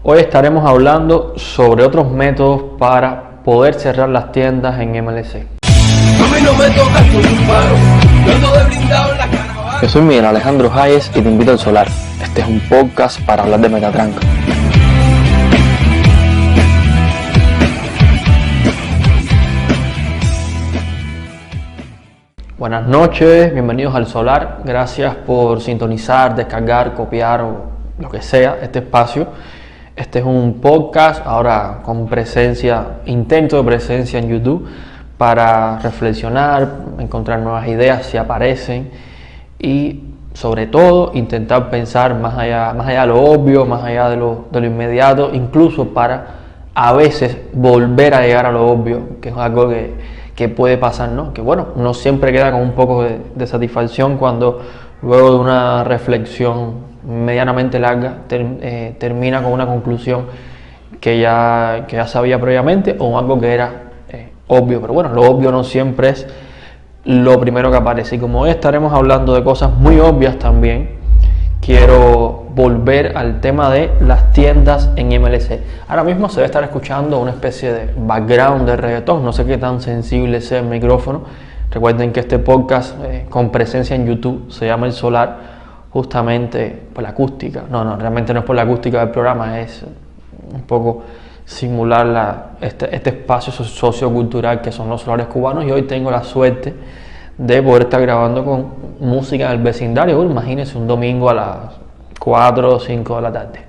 Hoy estaremos hablando sobre otros métodos para poder cerrar las tiendas en MLC. Yo soy Miguel Alejandro Hayes y te invito al Solar. Este es un podcast para hablar de Metatranca. Buenas noches, bienvenidos al Solar. Gracias por sintonizar, descargar, copiar o lo que sea este espacio. Este es un podcast ahora con presencia, intento de presencia en YouTube para reflexionar, encontrar nuevas ideas si aparecen y sobre todo intentar pensar más allá de lo obvio, más allá de lo inmediato, incluso para a veces volver a llegar a lo obvio, que es algo que puede pasar, ¿no? Que bueno, uno siempre queda con un poco de satisfacción cuando luego de una reflexión medianamente larga termina con una conclusión que ya sabía previamente o algo que era obvio, pero bueno, lo obvio no siempre es lo primero que aparece. Y como hoy estaremos hablando de cosas muy obvias también, quiero volver al tema de las tiendas en MLC. Ahora mismo se debe estar escuchando una especie de background de reggaetón, no sé qué tan sensible sea el micrófono. Recuerden que este podcast con presencia en YouTube se llama El Solar, justamente por la acústica. No, realmente no es por la acústica del programa, es un poco simular este espacio sociocultural que son los solares cubanos, y hoy tengo la suerte de poder estar grabando con música del vecindario. Imagínense un domingo a las 4 o 5 de la tarde.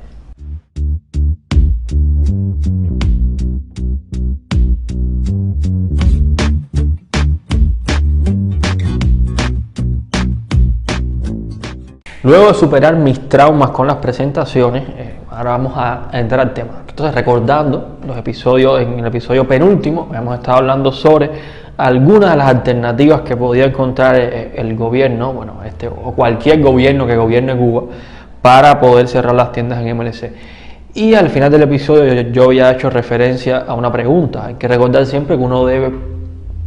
Luego de superar mis traumas con las presentaciones, ahora vamos a entrar al tema. Entonces, recordando los episodios, en el episodio penúltimo, hemos estado hablando sobre algunas de las alternativas que podía encontrar el gobierno, o cualquier gobierno que gobierne Cuba, para poder cerrar las tiendas en MLC. Y al final del episodio yo había hecho referencia a una pregunta. Hay que recordar siempre que uno debe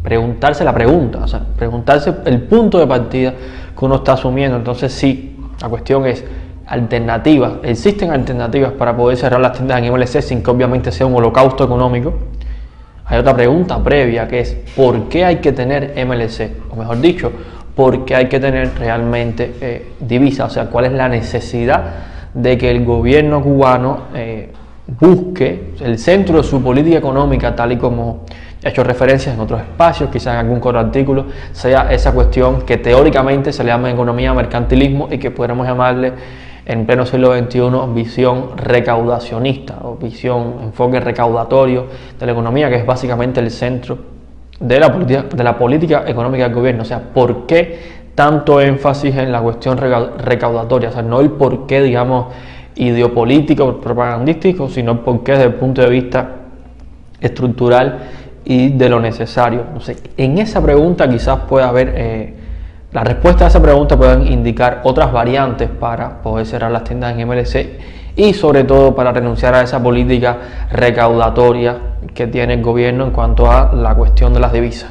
preguntarse la pregunta, o sea, preguntarse el punto de partida que uno está asumiendo. Entonces, sí, la cuestión es alternativas. ¿Existen alternativas para poder cerrar las tiendas en MLC sin que obviamente sea un holocausto económico? Hay otra pregunta previa que es ¿por qué hay que tener MLC? O mejor dicho, ¿por qué hay que tener realmente divisa? O sea, ¿cuál es la necesidad de que el gobierno cubano busque el centro de su política económica, tal y como he hecho referencias en otros espacios, quizás en algún corto artículo, sea esa cuestión que teóricamente se le llama economía mercantilismo y que podríamos llamarle en pleno siglo XXI visión recaudacionista o visión, enfoque recaudatorio de la economía, que es básicamente el centro de la política económica del gobierno? O sea, ¿por qué tanto énfasis en la cuestión recaudatoria? O sea, no el porqué, digamos, ideopolítico, propagandístico, sino el porqué desde el punto de vista estructural y de lo necesario. No sé, en esa pregunta quizás pueda haber, la respuesta a esa pregunta pueden indicar otras variantes para poder cerrar las tiendas en MLC y sobre todo para renunciar a esa política recaudatoria que tiene el gobierno en cuanto a la cuestión de las divisas.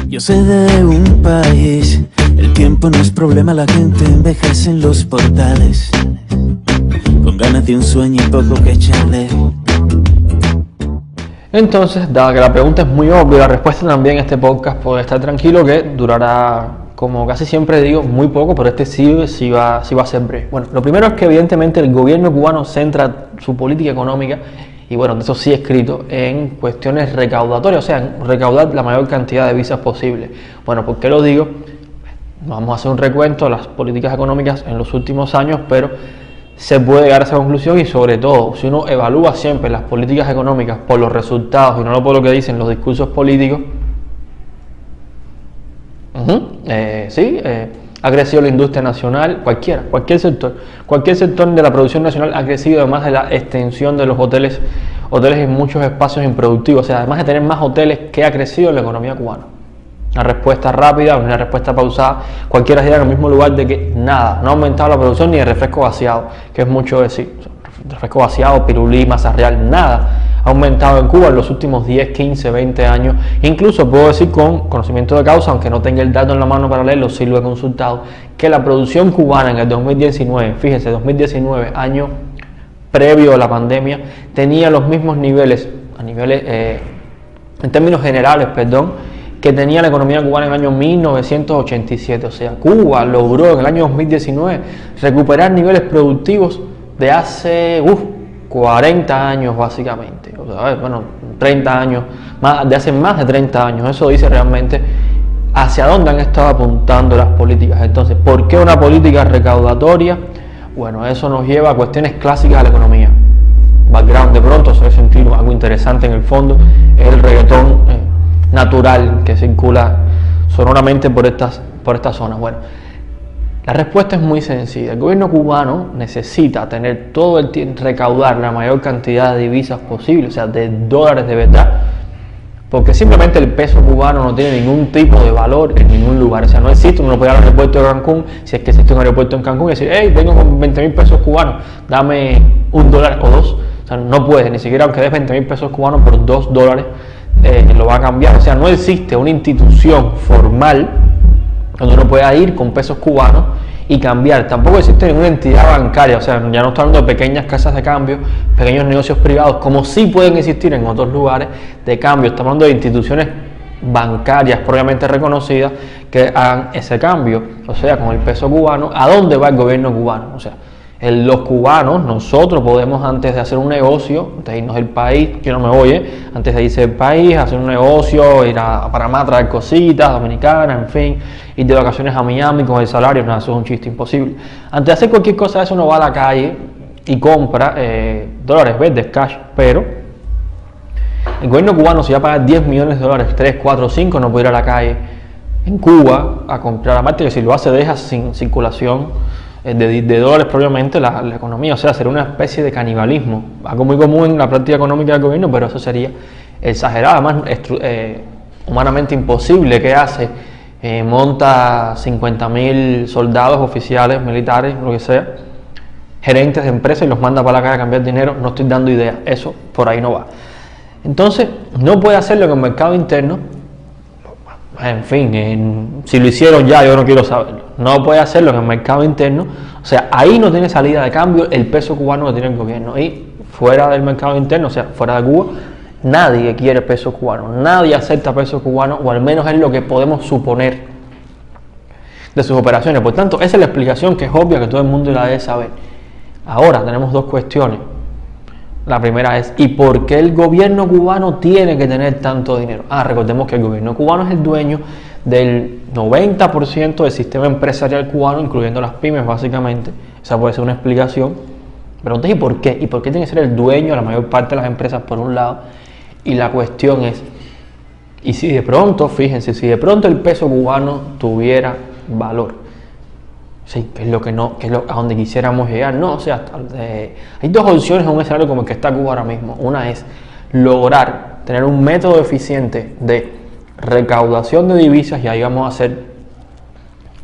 Yo sé de un país, el tiempo no es problema, la gente envejece en los portales, con ganas de un sueño y poco que echarle. Entonces, dado que la pregunta es muy obvia, la respuesta también a este podcast puede estar tranquilo que durará, como casi siempre digo, muy poco, pero este sí va a ser breve. Bueno, lo primero es que evidentemente el gobierno cubano centra su política económica, y bueno, de eso sí he escrito, en cuestiones recaudatorias, o sea, en recaudar la mayor cantidad de divisas posible. Bueno, ¿por qué lo digo? Vamos a hacer un recuento de las políticas económicas en los últimos años, pero se puede llegar a esa conclusión, y sobre todo, si uno evalúa siempre las políticas económicas por los resultados y no por lo que dicen los discursos políticos, ha crecido la industria nacional, cualquier sector de la producción nacional ha crecido, además de la extensión de los hoteles en muchos espacios improductivos. O sea, además de tener más hoteles, ¿qué ha crecido en la economía cubana? Una respuesta rápida, una respuesta pausada. Cualquiera diría en el mismo lugar de que nada, no ha aumentado la producción ni el refresco vaciado, que es mucho decir. O sea, refresco vaciado, pirulí, masa real, nada ha aumentado en Cuba en los últimos 10, 15, 20 años. Incluso puedo decir con conocimiento de causa, aunque no tenga el dato en la mano para leerlo, sí lo he consultado, que la producción cubana en el 2019, fíjense, 2019, año previo a la pandemia tenía los mismos niveles, en términos generales, que tenía la economía cubana en el año 1987. O sea, Cuba logró en el año 2019 recuperar niveles productivos de hace 40 años básicamente. O sea, 30 años, de hace más de 30 años. Eso dice realmente hacia dónde han estado apuntando las políticas. Entonces, ¿por qué una política recaudatoria? Bueno, eso nos lleva a cuestiones clásicas de la economía. Background, de pronto se ve sentir algo interesante en el fondo, es el reggaetón natural que circula sonoramente por estas zonas. Bueno, la respuesta es muy sencilla. El gobierno cubano necesita tener todo el tiempo, recaudar la mayor cantidad de divisas posible, o sea, de dólares de verdad, porque simplemente el peso cubano no tiene ningún tipo de valor en ningún lugar. O sea, no existe, uno puede ir al aeropuerto de Cancún, si es que existe un aeropuerto en Cancún, y decir, hey, vengo con 20.000 pesos cubanos, dame $1 o 2. O sea, no puede, ni siquiera aunque des 20.000 pesos cubanos por $2, lo va a cambiar. O sea, no existe una institución formal donde uno pueda ir con pesos cubanos y cambiar. Tampoco existe ninguna entidad bancaria, o sea, ya no estamos hablando de pequeñas casas de cambio, pequeños negocios privados, como sí pueden existir en otros lugares de cambio. Estamos hablando de instituciones bancarias propiamente reconocidas que hagan ese cambio. O sea, con el peso cubano, ¿a dónde va el gobierno cubano? O sea, los cubanos, nosotros podemos, antes de hacer un negocio, antes de irnos del país, que no me voy, antes de irse del país, hacer un negocio, ir a Panamá a traer cositas, dominicanas, en fin, ir de vacaciones a Miami con el salario, nada, eso es un chiste imposible. Antes de hacer cualquier cosa de eso, uno va a la calle y compra dólares verdes, cash, pero el gobierno cubano, si va a pagar $10 millones, 3, 4, 5, no puede ir a la calle en Cuba a comprar, aparte que si lo hace deja sin circulación de dólares propiamente la economía. O sea, sería una especie de canibalismo, algo muy común en la práctica económica del gobierno, pero eso sería exagerado, además humanamente imposible. ¿Qué hace? Monta 50.000 soldados, oficiales, militares, lo que sea, gerentes de empresas, y los manda para la calle a cambiar dinero. No estoy dando ideas, eso por ahí no va. Entonces, no puede hacerlo en el mercado interno. En fin, si lo hicieron ya, yo no quiero saberlo. No puede hacerlo en el mercado interno. O sea, ahí no tiene salida de cambio el peso cubano que tiene el gobierno. Y fuera del mercado interno, o sea, fuera de Cuba, nadie quiere peso cubano. Nadie acepta peso cubano, o al menos es lo que podemos suponer de sus operaciones. Por tanto, esa es la explicación que es obvia, que todo el mundo la debe saber. Ahora tenemos dos cuestiones. La primera es, ¿y por qué el gobierno cubano tiene que tener tanto dinero? Recordemos que el gobierno cubano es el dueño del 90% del sistema empresarial cubano, incluyendo las pymes básicamente. Esa puede ser una explicación. Pero entonces, ¿y por qué? ¿Y por qué tiene que ser el dueño de la mayor parte de las empresas por un lado? Y la cuestión es, ¿y si de pronto, fíjense, si de pronto el peso cubano tuviera valor? Sí, que es lo que no, que es a donde quisiéramos llegar, ¿no? O sea, hay dos opciones en un escenario como el que está Cuba ahora mismo. Una es lograr tener un método eficiente de recaudación de divisas, y ahí vamos a hacer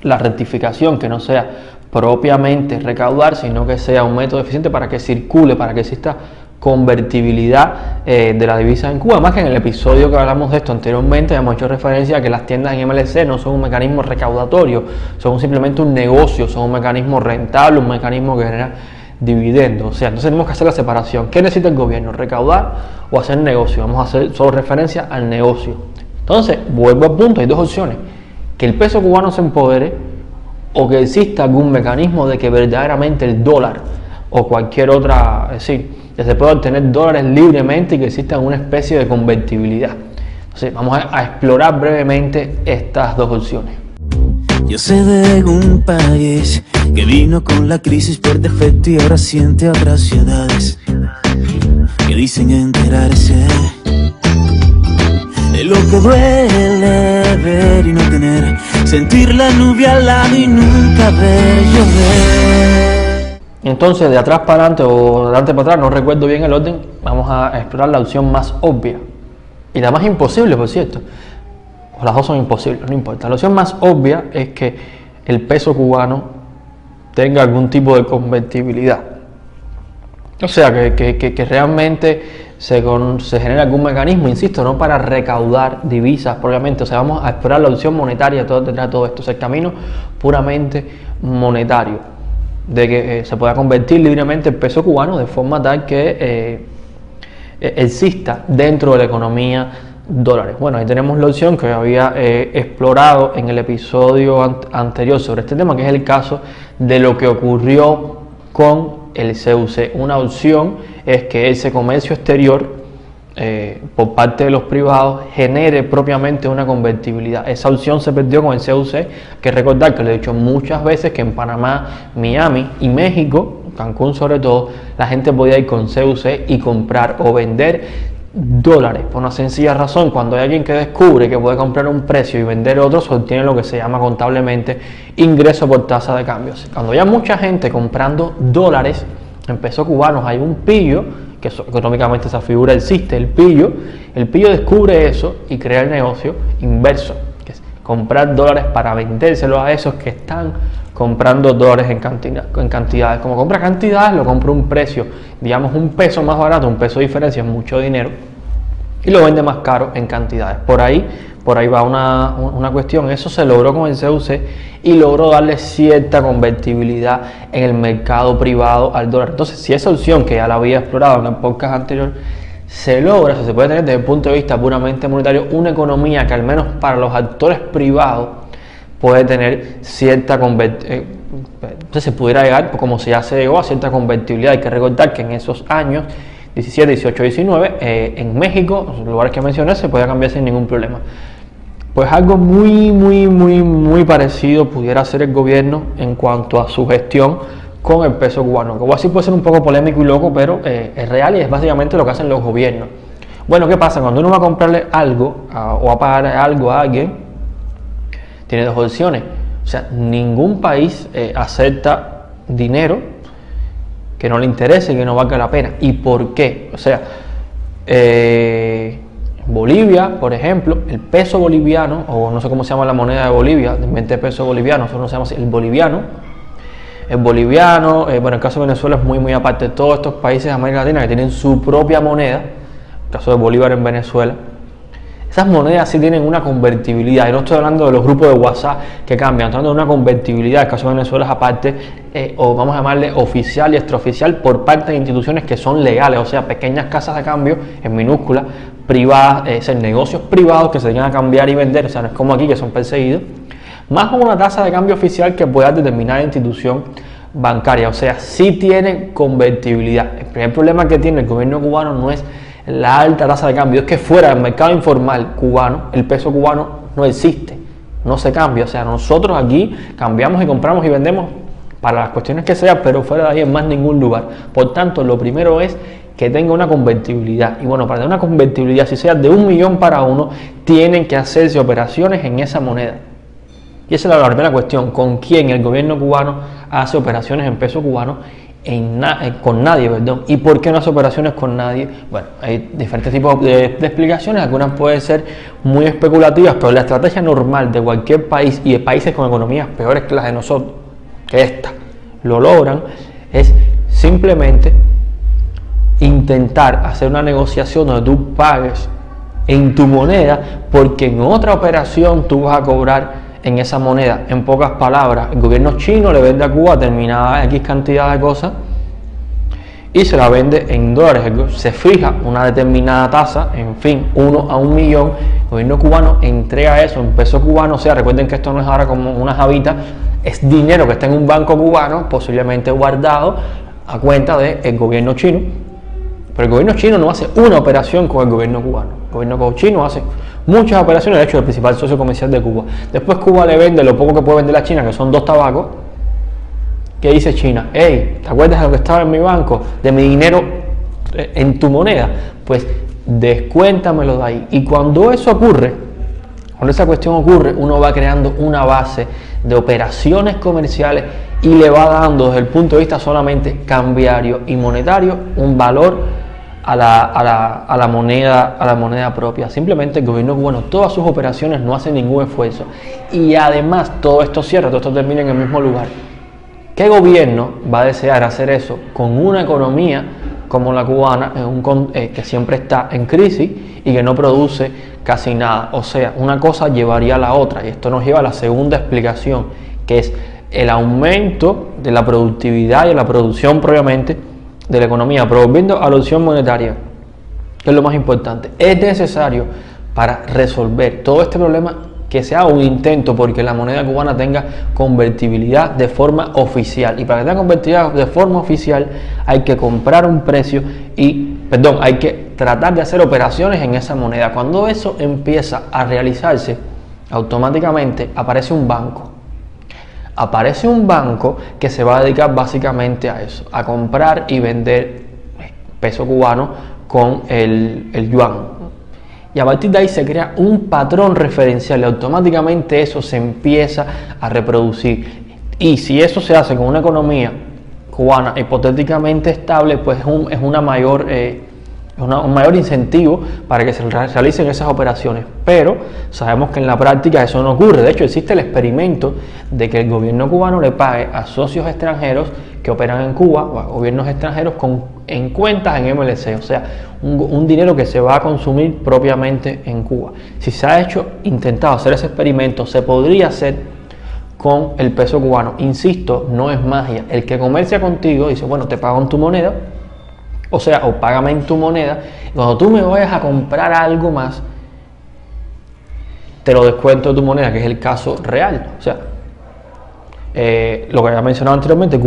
la rectificación, que no sea propiamente recaudar, sino que sea un método eficiente para que circule, para que exista convertibilidad de la divisa en Cuba. Además que en el episodio que hablamos de esto anteriormente hemos hecho referencia a que las tiendas en MLC no son un mecanismo recaudatorio, son simplemente un negocio, son un mecanismo rentable, un mecanismo que genera dividendos. O sea, entonces tenemos que hacer la separación. ¿Qué necesita el gobierno? ¿Recaudar o hacer negocio? Vamos a hacer solo referencia al negocio. Entonces, vuelvo al punto, hay dos opciones: que el peso cubano se empodere, o que exista algún mecanismo de que verdaderamente el dólar o cualquier otra, es decir, que se pueda obtener dólares libremente y que exista una especie de convertibilidad. Entonces, vamos a explorar brevemente estas dos opciones. Yo sé de un país que vino con la crisis por defecto y ahora siente otras ciudades que dicen enterarse de lo que duele ver y no tener, sentir la lluvia al lado y nunca ver llover. Entonces, de atrás para adelante o de adelante para atrás, no recuerdo bien el orden, vamos a explorar la opción más obvia y la más imposible, por cierto. O las dos son imposibles, no importa. La opción más obvia es que el peso cubano tenga algún tipo de convertibilidad. O sea, que realmente se genere algún mecanismo, insisto, no para recaudar divisas propiamente. O sea, vamos a explorar la opción monetaria detrás de todo esto, o sea, el camino puramente monetario. de que se pueda convertir libremente el peso cubano de forma tal que exista dentro de la economía dólares. Bueno, ahí tenemos la opción que había explorado en el episodio anterior sobre este tema, que es el caso de lo que ocurrió con el CUC. Una opción es que ese comercio exterior por parte de los privados genere propiamente una convertibilidad. Esa opción se perdió con el CUC, que recordar que lo he dicho muchas veces, que en Panamá, Miami y México, Cancún sobre todo, la gente podía ir con CUC y comprar o vender dólares, por una sencilla razón: cuando hay alguien que descubre que puede comprar un precio y vender otro, se obtiene lo que se llama contablemente ingreso por tasa de cambio. Cuando hay mucha gente comprando dólares en pesos cubanos, hay un pillo, que económicamente esa figura existe, el pillo descubre eso y crea el negocio inverso, que es comprar dólares para vendérselos a esos que están comprando dólares en cantidades. Como compra cantidades, lo compra un precio, digamos un peso más barato, un peso de diferencia, es mucho dinero, y lo vende más caro en cantidades. Por ahí va una cuestión. Eso se logró con el CUC y logró darle cierta convertibilidad en el mercado privado al dólar. Entonces, si esa opción, que ya la había explorado en el podcast anterior, se logra, se puede tener desde el punto de vista puramente monetario una economía que al menos para los actores privados puede tener cierta convertibilidad. Entonces se pudiera llegar, como se ya se llegó, a cierta convertibilidad. Hay que recordar que en esos años 17, 18, 19, en México, los lugares que mencioné, se podía cambiar sin ningún problema. Pues algo muy parecido pudiera hacer el gobierno en cuanto a su gestión con el peso cubano, que así puede ser un poco polémico y loco, pero es real y es básicamente lo que hacen los gobiernos. Bueno, ¿qué pasa? Cuando uno va a comprarle algo o a pagar algo a alguien, tiene dos opciones. O sea, ningún país acepta dinero que no le interese y que no valga la pena. ¿Y por qué? O sea, Bolivia, por ejemplo, el peso boliviano, o no sé cómo se llama la moneda de Bolivia, de 20 pesos bolivianos, eso no se llama así, el boliviano, bueno, en el caso de Venezuela es muy aparte de todos estos países de América Latina que tienen su propia moneda, el caso de Bolívar en Venezuela. Esas monedas sí tienen una convertibilidad, y no estoy hablando de los grupos de WhatsApp que cambian, estoy hablando de una convertibilidad, el caso de Venezuela es aparte, o vamos a llamarle oficial y extraoficial, por parte de instituciones que son legales, o sea, pequeñas casas de cambio, en minúsculas, privadas, negocios privados que se dedican a cambiar y vender, o sea, no es como aquí que son perseguidos, más una tasa de cambio oficial que pueda determinar la institución bancaria, o sea, sí tienen convertibilidad. El primer problema que tiene el gobierno cubano no es la alta tasa de cambio, es que fuera del mercado informal cubano, el peso cubano no existe, no se cambia. O sea, nosotros aquí cambiamos y compramos y vendemos para las cuestiones que sea, pero fuera de ahí en más ningún lugar. Por tanto, lo primero es que tenga una convertibilidad. Y bueno, para tener una convertibilidad, si sea de 1 millón para uno, tienen que hacerse operaciones en esa moneda. Y esa es la primera cuestión: ¿con quién el gobierno cubano hace operaciones en peso cubano? Con nadie, perdón. ¿Y por qué no hace operaciones con nadie? Bueno, hay diferentes tipos de explicaciones, algunas pueden ser muy especulativas, pero la estrategia normal de cualquier país y de países con economías peores que las de nosotros, que esta lo logran, es simplemente intentar hacer una negociación donde tú pagues en tu moneda, porque en otra operación tú vas a cobrar en esa moneda. En pocas palabras, el gobierno chino le vende a Cuba determinada X cantidad de cosas y se la vende en dólares. Se fija una determinada tasa, en fin, 1 a 1 millón. El gobierno cubano entrega eso en peso cubano. O sea, recuerden que esto no es ahora como una javita, es dinero que está en un banco cubano, posiblemente guardado a cuenta del gobierno chino. Pero el gobierno chino no hace una operación con el gobierno cubano. El gobierno chino hace muchas operaciones, de hecho, el principal socio comercial de Cuba. Después Cuba le vende lo poco que puede vender a China, que son 2 tabacos. ¿Qué dice China? Hey, ¿te acuerdas de lo que estaba en mi banco? De mi dinero en tu moneda. Pues descuéntamelo de ahí. Y cuando eso ocurre, cuando esa cuestión ocurre, uno va creando una base de operaciones comerciales y le va dando, desde el punto de vista solamente cambiario y monetario, un valor a la moneda propia. Simplemente el gobierno cubano, todas sus operaciones no hacen ningún esfuerzo, y además todo esto cierra, todo esto termina en el mismo lugar. ¿Qué gobierno va a desear hacer eso con una economía como la cubana, que siempre está en crisis y que no produce casi nada? O sea, una cosa llevaría a la otra, y esto nos lleva a la segunda explicación, que es el aumento de la productividad y de la producción propiamente de la economía. Pero volviendo a la opción monetaria, que es lo más importante, es necesario para resolver todo este problema que se haga un intento porque la moneda cubana tenga convertibilidad de forma oficial. Y para que tenga convertibilidad de forma oficial hay que comprar un precio hay que tratar de hacer operaciones en esa moneda. Cuando eso empieza a realizarse, automáticamente aparece un banco. Aparece un banco que se va a dedicar básicamente a eso, a comprar y vender peso cubano con el yuan. Y a partir de ahí se crea un patrón referencial y automáticamente eso se empieza a reproducir. Y si eso se hace con una economía cubana hipotéticamente estable, pues es un mayor incentivo para que se realicen esas operaciones. Pero sabemos que en la práctica eso no ocurre. De hecho, existe el experimento de que el gobierno cubano le pague a socios extranjeros que operan en Cuba, o a gobiernos extranjeros en cuentas en MLC, o sea, un dinero que se va a consumir propiamente en Cuba. Si se ha intentado hacer ese experimento, se podría hacer con el peso cubano. Insisto, no es magia. El que comercia contigo dice, bueno, te pago en tu moneda, o sea, o págame en tu moneda, y cuando tú me vayas a comprar algo más, te lo descuento de tu moneda, que es el caso real. O sea, lo que había mencionado anteriormente,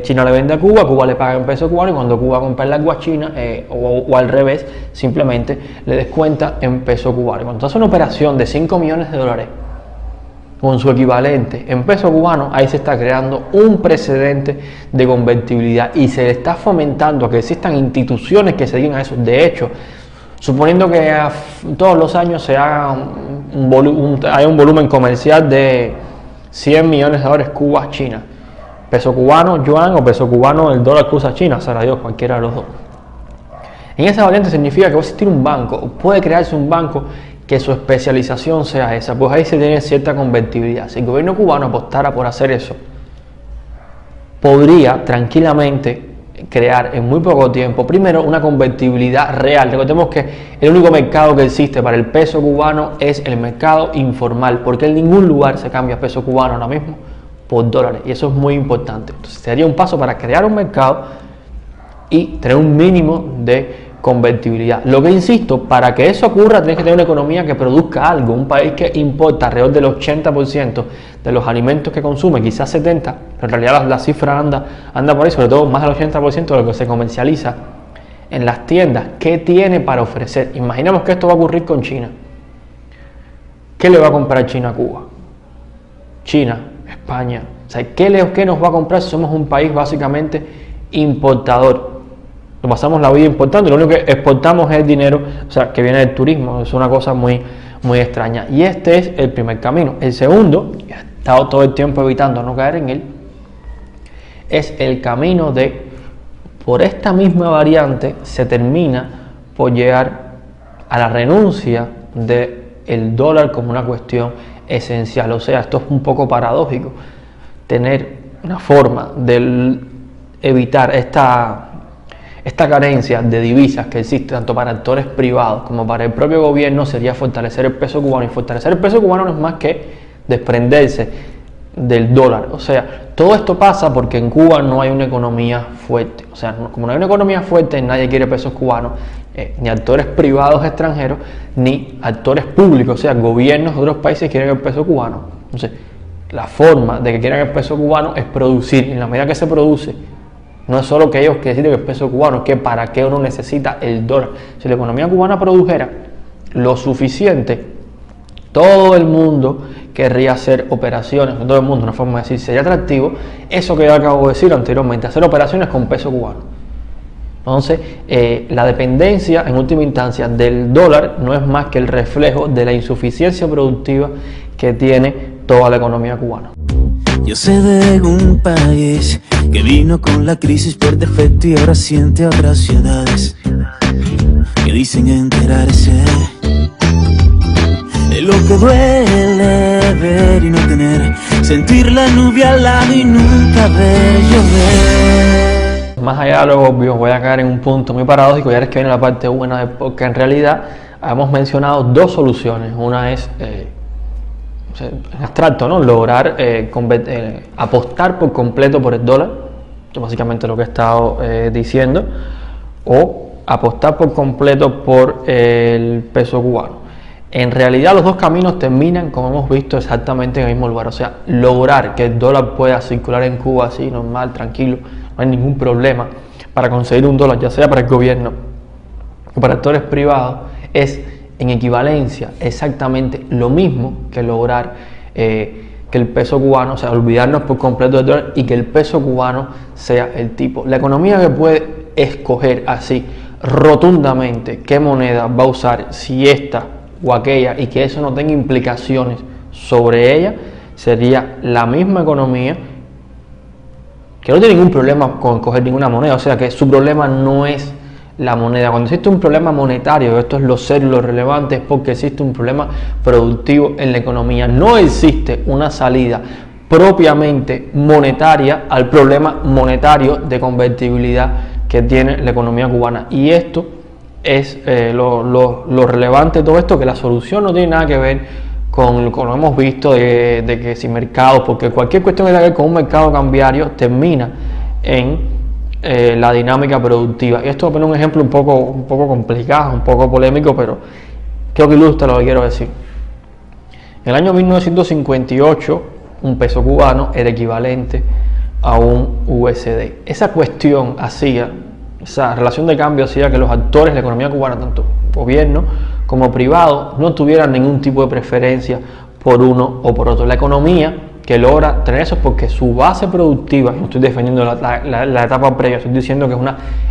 China le vende a Cuba, Cuba le paga en peso cubano, y cuando Cuba compra el agua a China, o al revés, simplemente le descuenta en peso cubano. Y cuando hace una operación de 5 millones de dólares con su equivalente en peso cubano, ahí se está creando un precedente de convertibilidad y se le está fomentando a que existan instituciones que se dediquen a eso. De hecho, suponiendo que todos los años se haga hay un volumen comercial de 100 millones de dólares Cuba-China, peso cubano, yuan, o peso cubano, el dólar cruza China, será Dios, cualquiera de los dos. En esa variante significa que va a existir un banco, o puede crearse un banco que su especialización sea esa, pues ahí se tiene cierta convertibilidad. Si el gobierno cubano apostara por hacer eso, podría tranquilamente crear en muy poco tiempo, primero, una convertibilidad real. Recordemos que el único mercado que existe para el peso cubano es el mercado informal, porque en ningún lugar se cambia peso cubano ahora mismo por dólares, y eso es muy importante. Entonces sería un paso para crear un mercado y tener un mínimo de convertibilidad. Lo que insisto, para que eso ocurra tienes que tener una economía que produzca algo. Un país que importa alrededor del 80% de los alimentos que consume, quizás 70%, pero en realidad la cifra anda por ahí, sobre todo más del 80% de lo que se comercializa en las tiendas. ¿Qué tiene para ofrecer? Imaginemos que esto va a ocurrir con China. ¿Qué le va a comprar China a Cuba? China, España. O sea, ¿qué nos va a comprar si somos un país básicamente importador? Nos pasamos la vida importando, lo único que exportamos es el dinero, o sea, que viene del turismo. Es una cosa muy extraña. Y este es el primer camino. El segundo, y he estado todo el tiempo evitando no caer en él, es el camino de, por esta misma variante, se termina por llegar a la renuncia del dólar como una cuestión esencial. O sea, esto es un poco paradójico, tener una forma de evitar esta carencia de divisas que existe tanto para actores privados como para el propio gobierno, sería fortalecer el peso cubano. Y fortalecer el peso cubano no es más que desprenderse del dólar. O sea, todo esto pasa porque en Cuba no hay una economía fuerte. O sea, como no hay una economía fuerte, nadie quiere pesos cubanos, ni actores privados extranjeros, ni actores públicos, o sea, gobiernos de otros países quieren el peso cubano. Entonces, la forma de que quieran el peso cubano es producir. En la medida que se produce, no es solo que ellos que necesiten el peso cubano, es que para qué uno necesita el dólar. Si la economía cubana produjera lo suficiente, todo el mundo querría hacer operaciones, todo el mundo, una forma de decir, sería atractivo eso que yo acabo de decir anteriormente, hacer operaciones con peso cubano. Entonces, la dependencia en última instancia del dólar no es más que el reflejo de la insuficiencia productiva que tiene toda la economía cubana. Yo sé de un país que vino con la crisis por defecto y ahora siente a otras ciudades que dicen enterarse de lo que duele ver y no tener, sentir la lluvia al lado y nunca ver llover. Más allá de lo obvio, voy a caer en un punto muy paradójico, y ahora es que viene la parte buena, porque en realidad hemos mencionado dos soluciones. Una es o sea, en abstracto, ¿no? Lograr apostar por completo por el dólar, que básicamente lo que he estado diciendo, o apostar por completo por el peso cubano. En realidad los dos caminos terminan, como hemos visto, exactamente en el mismo lugar. O sea, lograr que el dólar pueda circular en Cuba así, normal, tranquilo, no hay ningún problema para conseguir un dólar, ya sea para el gobierno o para actores privados, es en equivalencia exactamente lo mismo que lograr que el peso cubano, o sea, olvidarnos por completo del dólar y que el peso cubano sea el tipo. La economía que puede escoger así rotundamente qué moneda va a usar, si esta o aquella, y que eso no tenga implicaciones sobre ella, sería la misma economía que no tiene ningún problema con coger ninguna moneda. O sea, que su problema no es la moneda. Cuando existe un problema monetario, esto es lo serio, lo relevante, es porque existe un problema productivo en la economía. No existe una salida propiamente monetaria al problema monetario de convertibilidad que tiene la economía cubana. Y esto es lo relevante de todo esto, que la solución no tiene nada que ver con lo que hemos visto de que si mercados, porque cualquier cuestión que tenga que ver con un mercado cambiario termina en la dinámica productiva. Y esto es un ejemplo un poco complicado, un poco polémico, pero creo que ilustra lo que quiero decir. En el año 1958, un peso cubano era equivalente a un USD. Esa cuestión hacía, esa relación de cambio hacía que los actores de la economía cubana, tanto gobierno como privado, no tuvieran ningún tipo de preferencia por uno o por otro. La economía que logra tener eso es porque su base productiva, no estoy defendiendo la etapa previa, estoy diciendo que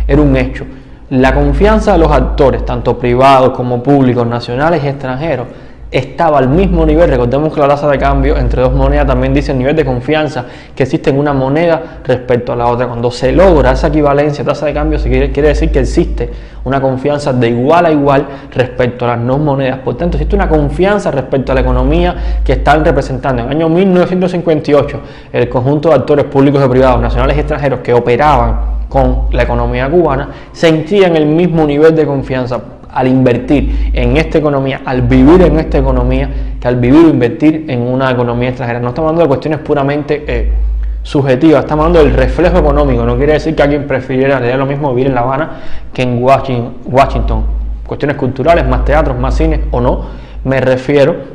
era un hecho. La confianza de los actores, tanto privados como públicos, nacionales y extranjeros, estaba al mismo nivel. Recordemos que la tasa de cambio entre dos monedas también dice el nivel de confianza que existe en una moneda respecto a la otra. Cuando se logra esa equivalencia, tasa de cambio, quiere decir que existe una confianza de igual a igual respecto a las dos monedas. Por tanto, existe una confianza respecto a la economía que están representando. En el año 1958, el conjunto de actores públicos y privados, nacionales y extranjeros que operaban con la economía cubana, sentían el mismo nivel de confianza al invertir en esta economía, al vivir en esta economía, que al vivir o invertir en una economía extranjera. No estamos hablando de cuestiones puramente subjetivas, estamos hablando del reflejo económico. No quiere decir que alguien prefiriera leer lo mismo vivir en La Habana que en Washington. Cuestiones culturales, más teatros, más cines o no. Me refiero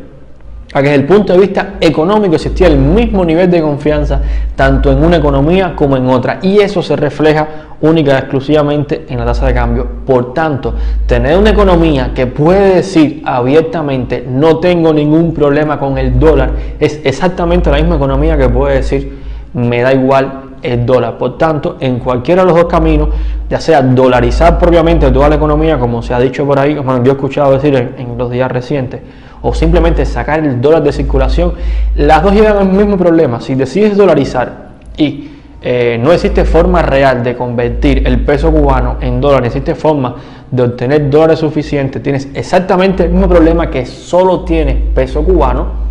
a que desde el punto de vista económico existía el mismo nivel de confianza tanto en una economía como en otra, y eso se refleja única y exclusivamente en la tasa de cambio. Por tanto, tener una economía que puede decir abiertamente no tengo ningún problema con el dólar es exactamente la misma economía que puede decir me da igual el dólar. Por tanto, en cualquiera de los dos caminos, ya sea dolarizar propiamente toda la economía, como se ha dicho por ahí, como yo he escuchado decir en los días recientes, o simplemente sacar el dólar de circulación, las dos llevan al mismo problema. Si decides dolarizar y no existe forma real de convertir el peso cubano en dólar, no existe forma de obtener dólares suficientes, tienes exactamente el mismo problema que solo tienes peso cubano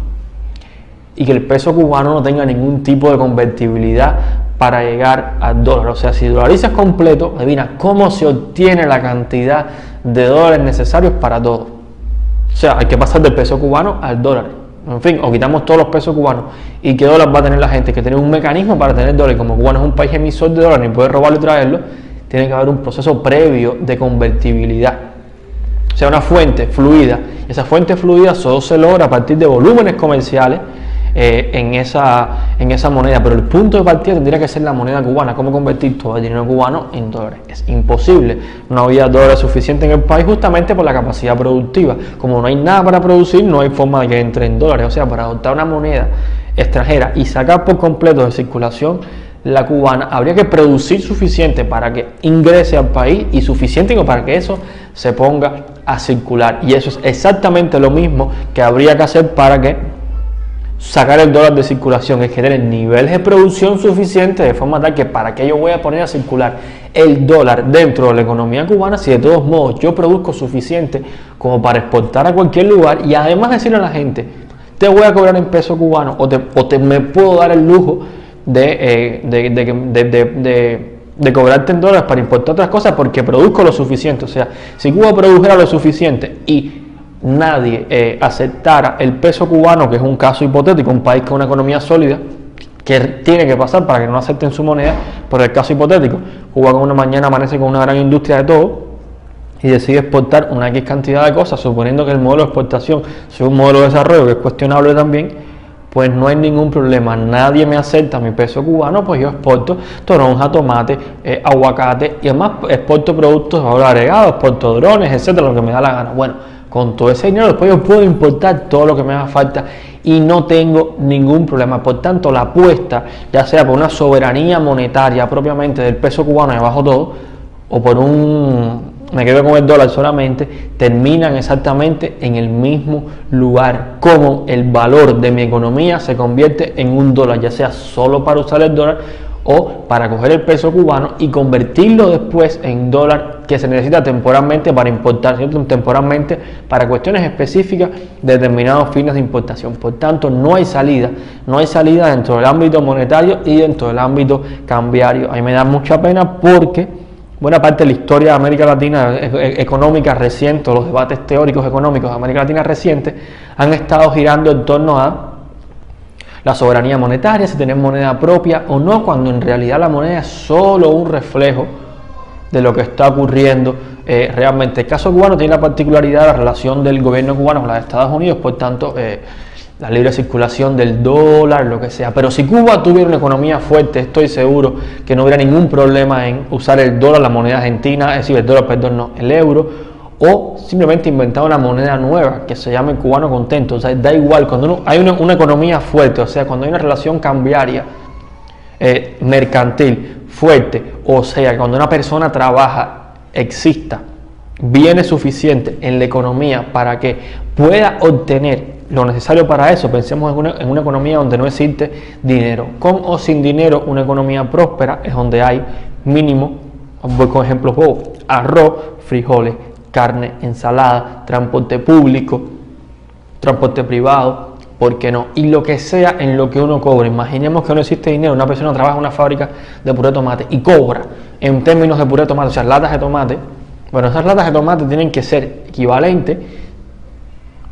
y que el peso cubano no tenga ningún tipo de convertibilidad para llegar al dólar. O sea, si dolarizas completo, adivina cómo se obtiene la cantidad de dólares necesarios para todo. O sea, hay que pasar del peso cubano al dólar. En fin, o quitamos todos los pesos cubanos. ¿Y qué dólar va a tener la gente? Que tiene un mecanismo para tener dólar. Y como Cuba no es un país emisor de dólar, ni puede robarlo y traerlo, tiene que haber un proceso previo de convertibilidad. O sea, una fuente fluida. Esa fuente fluida solo se logra a partir de volúmenes comerciales en esa moneda, pero el punto de partida tendría que ser la moneda cubana. ¿Cómo convertir todo el dinero cubano en dólares? Es imposible. No había dólares suficientes en el país justamente por la capacidad productiva. Como no hay nada para producir, no hay forma de que entre en dólares. O sea, para adoptar una moneda extranjera y sacar por completo de circulación la cubana, habría que producir suficiente para que ingrese al país y suficiente para que eso se ponga a circular. Y eso es exactamente lo mismo que habría que hacer para que sacar el dólar de circulación, es que tener niveles de producción suficientes de forma tal que para que yo voy a poner a circular el dólar dentro de la economía cubana, si de todos modos yo produzco suficiente como para exportar a cualquier lugar y además decirle a la gente, te voy a cobrar en peso cubano me puedo dar el lujo de cobrarte en dólares para importar otras cosas porque produzco lo suficiente. O sea, si Cuba produjera lo suficiente y nadie aceptara el peso cubano, que es un caso hipotético, un país con una economía sólida, que tiene que pasar para que no acepten su moneda, por el caso hipotético, Cuba con una mañana amanece con una gran industria de todo y decide exportar una X cantidad de cosas, suponiendo que el modelo de exportación sea un modelo de desarrollo que es cuestionable también, pues no hay ningún problema, nadie me acepta mi peso cubano, pues yo exporto toronja, tomate, aguacate y además exporto productos de valor agregado, exporto drones, etcétera, lo que me da la gana. Bueno, con todo ese dinero después yo puedo importar todo lo que me haga falta y no tengo ningún problema. Por tanto, la apuesta, ya sea por una soberanía monetaria propiamente del peso cubano debajo todo, o por me quedo con el dólar solamente, terminan exactamente en el mismo lugar, como el valor de mi economía se convierte en un dólar, ya sea solo para usar el dólar o para coger el peso cubano y convertirlo después en dólar que se necesita temporalmente para importar, ¿cierto? Temporalmente para cuestiones específicas de determinados fines de importación. Por tanto, no hay salida dentro del ámbito monetario y dentro del ámbito cambiario. A mí me da mucha pena porque buena parte de la historia de América Latina económica reciente, los debates teóricos económicos de América Latina reciente, han estado girando en torno a la soberanía monetaria, si tenemos moneda propia o no, cuando en realidad la moneda es solo un reflejo de lo que está ocurriendo realmente. El caso cubano tiene la particularidad de la relación del gobierno cubano con los Estados Unidos, por tanto, la libre circulación del dólar, lo que sea. Pero si Cuba tuviera una economía fuerte, estoy seguro que no hubiera ningún problema en usar el dólar, la moneda argentina, es decir, el euro, o simplemente inventar una moneda nueva que se llame cubano contento. O sea, da igual, cuando hay una economía fuerte, o sea, cuando hay una relación cambiaria, mercantil, fuerte, o sea, cuando una persona trabaja, exista bienes suficientes en la economía para que pueda obtener lo necesario para eso. Pensemos en una economía donde no existe dinero. Con o sin dinero, una economía próspera es donde hay mínimo, voy con ejemplos bobos, arroz, frijoles, carne, ensalada, transporte público, transporte privado, ¿por qué no? Y lo que sea en lo que uno cobra. Imaginemos que no existe dinero, una persona trabaja en una fábrica de puré de tomate y cobra en términos de puré de tomate, o sea, latas de tomate. Bueno, esas latas de tomate tienen que ser equivalentes,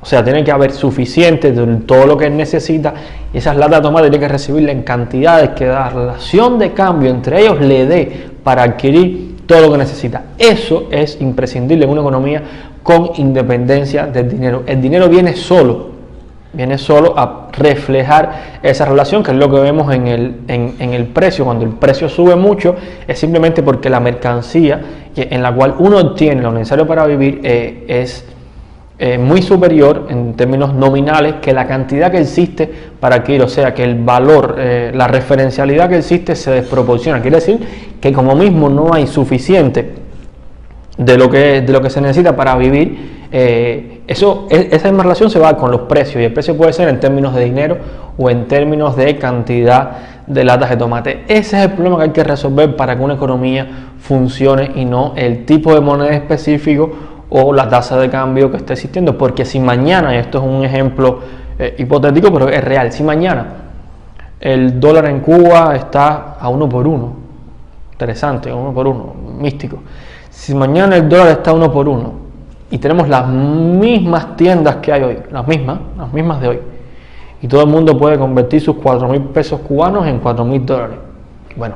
o sea, tiene que haber suficiente de todo lo que necesita, y esas latas de tomate tienen que recibirla en cantidades que la relación de cambio entre ellos le dé para adquirir todo lo que necesita. Eso es imprescindible en una economía con independencia del dinero. El dinero viene solo a reflejar esa relación, que es lo que vemos en el precio. Cuando el precio sube mucho es simplemente porque la mercancía en la cual uno obtiene lo necesario para vivir es muy superior en términos nominales que la cantidad que existe para adquirir, o sea que el valor, la referencialidad que existe se desproporciona. Quiere decir que como mismo no hay suficiente de lo que se necesita para vivir, esa misma relación se va con los precios, y el precio puede ser en términos de dinero o en términos de cantidad de latas de tomate. Ese es el problema que hay que resolver para que una economía funcione, y no el tipo de moneda específico o la tasa de cambio que está existiendo. Porque si mañana, y esto es un ejemplo hipotético pero es real, si mañana el dólar en Cuba está a 1 por 1, interesante, 1 por 1, místico. Si mañana el dólar está a 1 por 1 y tenemos las mismas tiendas que hay hoy, las mismas de hoy, y todo el mundo puede convertir sus 4.000 pesos cubanos en 4.000 dólares. Bueno,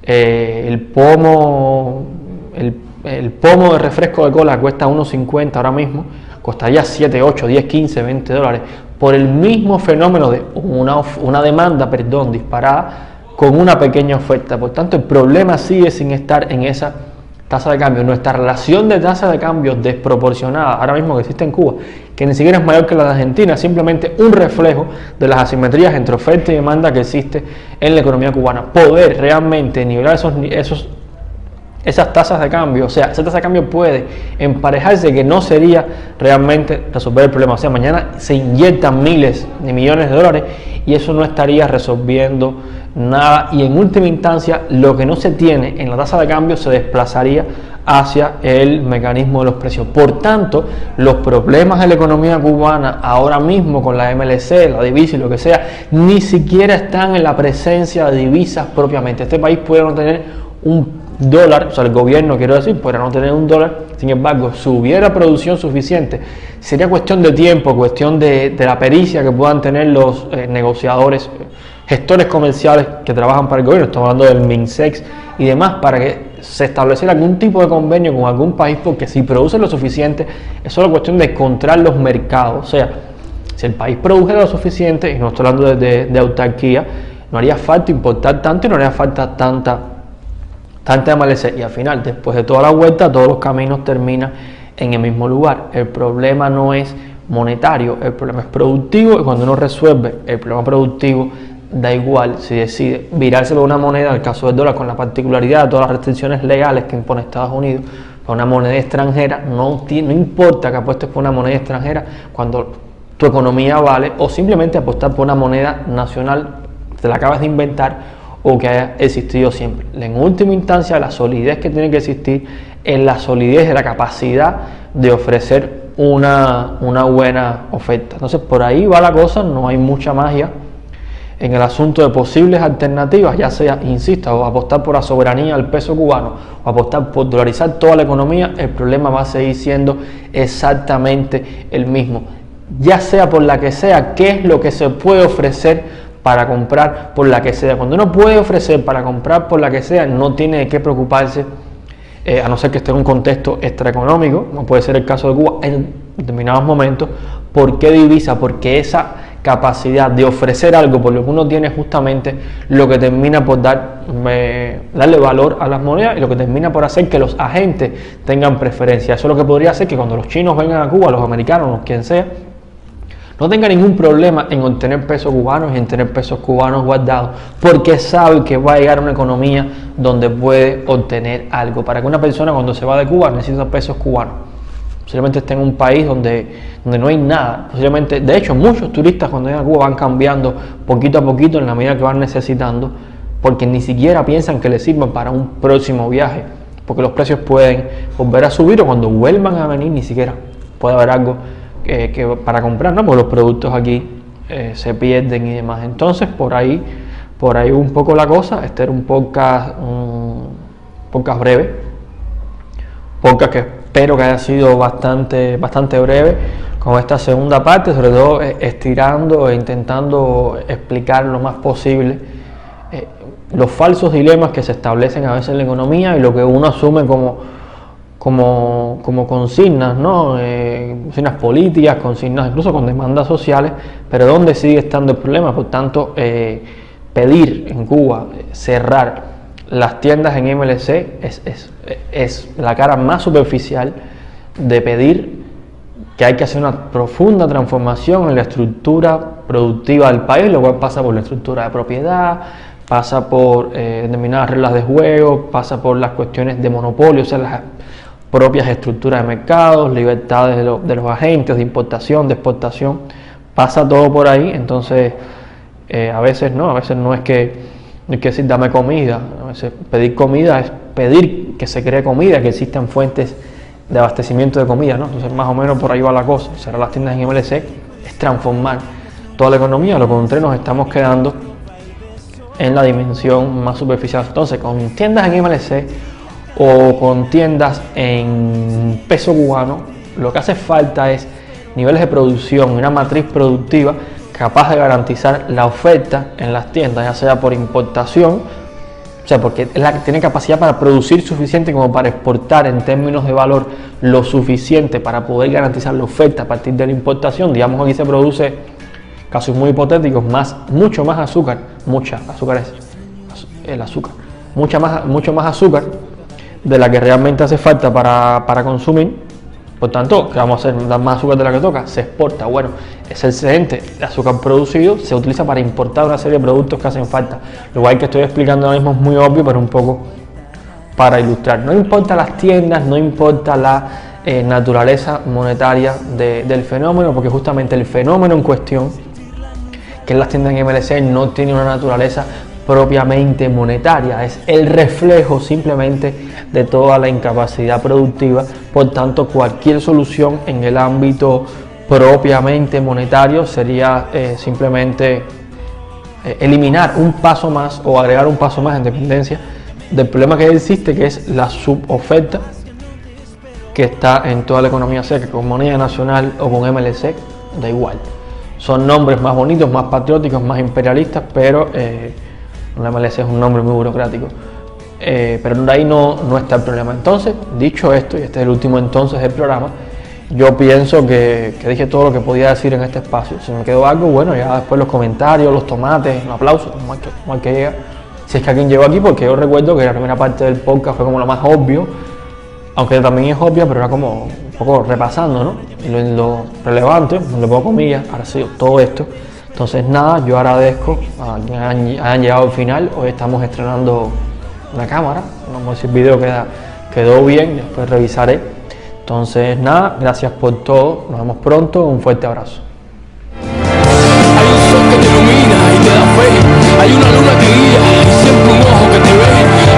el pomo de refresco de cola cuesta 1.50 ahora mismo, costaría 7, 8, 10, 15, 20 dólares por el mismo fenómeno de una demanda disparada con una pequeña oferta. Por tanto, el problema sigue sin estar en esa tasa de cambio. Nuestra relación de tasa de cambio desproporcionada ahora mismo que existe en Cuba, que ni siquiera es mayor que la de Argentina, es simplemente un reflejo de las asimetrías entre oferta y demanda que existe en la economía cubana. Poder realmente nivelar esas tasas de cambio, o sea, esa tasa de cambio puede emparejarse, que no sería realmente resolver el problema. O sea, mañana se inyectan miles de millones de dólares y eso no estaría resolviendo nada, y en última instancia lo que no se tiene en la tasa de cambio se desplazaría hacia el mecanismo de los precios. Por tanto, los problemas de la economía cubana ahora mismo con la MLC, la divisa y lo que sea, ni siquiera están en la presencia de divisas propiamente. Este país puede no tener dólar, o sea, el gobierno, quiero decir, podrá no tener un dólar. Sin embargo, si hubiera producción suficiente, sería cuestión de tiempo, cuestión de la pericia que puedan tener los negociadores, gestores comerciales que trabajan para el gobierno, estamos hablando del MINSEX y demás, para que se estableciera algún tipo de convenio con algún país, porque si producen lo suficiente, es solo cuestión de encontrar los mercados. O sea, si el país produjera lo suficiente, y no estoy hablando de autarquía, no haría falta importar tanto y no haría falta tanta MLC, y al final, después de toda la vuelta, todos los caminos terminan en el mismo lugar. El problema no es monetario, el problema es productivo, y cuando uno resuelve el problema productivo, da igual si decide virarse por una moneda, en el caso del dólar, con la particularidad de todas las restricciones legales que impone Estados Unidos, por una moneda extranjera. No importa que apuestes por una moneda extranjera cuando tu economía vale, o simplemente apostar por una moneda nacional, te la acabas de inventar, o que haya existido siempre. En última instancia, la solidez que tiene que existir es la solidez de la capacidad de ofrecer una buena oferta. Entonces, por ahí va la cosa, no hay mucha magia en el asunto de posibles alternativas, ya sea, insisto, o apostar por la soberanía del peso cubano, o apostar por dolarizar toda la economía. El problema va a seguir siendo exactamente el mismo. Ya sea por la que sea, ¿qué es lo que se puede ofrecer para comprar por la que sea? Cuando uno puede ofrecer para comprar por la que sea, no tiene de qué preocuparse, a no ser que esté en un contexto extraeconómico, como puede ser el caso de Cuba en determinados momentos. ¿Por qué divisa? Porque esa capacidad de ofrecer algo por lo que uno tiene, justamente lo que termina por darle valor a las monedas, y lo que termina por hacer que los agentes tengan preferencia. Eso es lo que podría hacer que cuando los chinos vengan a Cuba, los americanos, quien sea, no tenga ningún problema en obtener pesos cubanos y en tener pesos cubanos guardados, porque sabe que va a llegar a una economía donde puede obtener algo. Para que una persona, cuando se va de Cuba, necesita pesos cubanos, posiblemente esté en un país donde no hay nada. Posiblemente, de hecho, muchos turistas cuando llegan a Cuba van cambiando poquito a poquito en la medida que van necesitando, porque ni siquiera piensan que les sirvan para un próximo viaje, porque los precios pueden volver a subir, o cuando vuelvan a venir ni siquiera puede haber algo que para comprar, ¿no? Porque los productos aquí se pierden y demás. Entonces, por ahí un poco la cosa. Este era un podcast breve, podcast que espero que haya sido bastante breve, con esta segunda parte, sobre todo estirando e intentando explicar lo más posible los falsos dilemas que se establecen a veces en la economía y lo que uno asume como consignas, ¿no? Consignas políticas, consignas incluso con demandas sociales, pero donde sigue estando el problema. Por tanto, pedir en Cuba cerrar las tiendas en MLC es la cara más superficial de pedir que hay que hacer una profunda transformación en la estructura productiva del país, lo cual pasa por la estructura de propiedad, pasa por determinadas reglas de juego, pasa por las cuestiones de monopolio, o sea, las propias estructuras de mercados, libertades de los agentes de importación, de exportación, pasa todo por ahí. Entonces, a veces no es que decir dame comida, a veces pedir comida es pedir que se cree comida, que existan fuentes de abastecimiento de comida, ¿no? Entonces, más o menos por ahí va la cosa. Cerrar las tiendas en MLC es transformar toda la economía, lo contrario nos estamos quedando en la dimensión más superficial. Entonces, con tiendas en MLC o con tiendas en peso cubano, lo que hace falta es niveles de producción, una matriz productiva capaz de garantizar la oferta en las tiendas, ya sea por importación, o sea, porque es la que tiene capacidad para producir suficiente como para exportar en términos de valor lo suficiente para poder garantizar la oferta a partir de la importación. Digamos, aquí se produce, casos muy hipotéticos, mucho más azúcar, mucho más azúcar de la que realmente hace falta para consumir. Por tanto, ¿qué vamos a hacer? Dar más azúcar de la que toca, se exporta. Bueno, ese excedente de azúcar producido se utiliza para importar una serie de productos que hacen falta. Lo cual que estoy explicando ahora mismo es muy obvio, pero un poco para ilustrar. No importa las tiendas, no importa la naturaleza monetaria del fenómeno, porque justamente el fenómeno en cuestión, que es las tiendas en MLC, no tiene una naturaleza propiamente monetaria, es el reflejo simplemente de toda la incapacidad productiva. Por tanto, cualquier solución en el ámbito propiamente monetario sería simplemente eliminar un paso más o agregar un paso más en dependencia del problema que existe, que es la suboferta que está en toda la economía seca, con moneda nacional o con MLC, da igual. Son nombres más bonitos, más patrióticos, más imperialistas, pero la MLC es un nombre muy burocrático. Pero de ahí no está el problema. Entonces, dicho esto, y este es el último entonces del programa, yo pienso que dije todo lo que podía decir en este espacio. Si me quedó algo, bueno, ya después los comentarios, los tomates, los aplausos, como hay que llega. Si es que alguien llegó aquí, porque yo recuerdo que la primera parte del podcast fue como lo más obvio, aunque también es obvia, pero era como un poco repasando, ¿no? Y lo relevante, le pongo comillas, ahora sí, todo esto. Entonces nada, yo agradezco a quienes hayan llegado al final. Hoy estamos estrenando una cámara, no sé si el video quedó bien, después revisaré. Entonces nada, gracias por todo, nos vemos pronto, un fuerte abrazo. Hay un sol que te ilumina y te da fe, hay una luna que guía y siempre un ojo que te ve,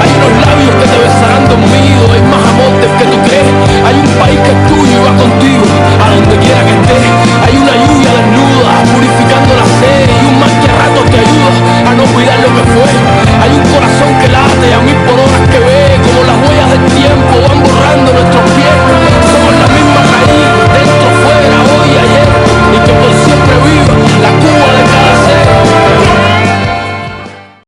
hay unos labios que te besarán dormido, hay más amor del que tú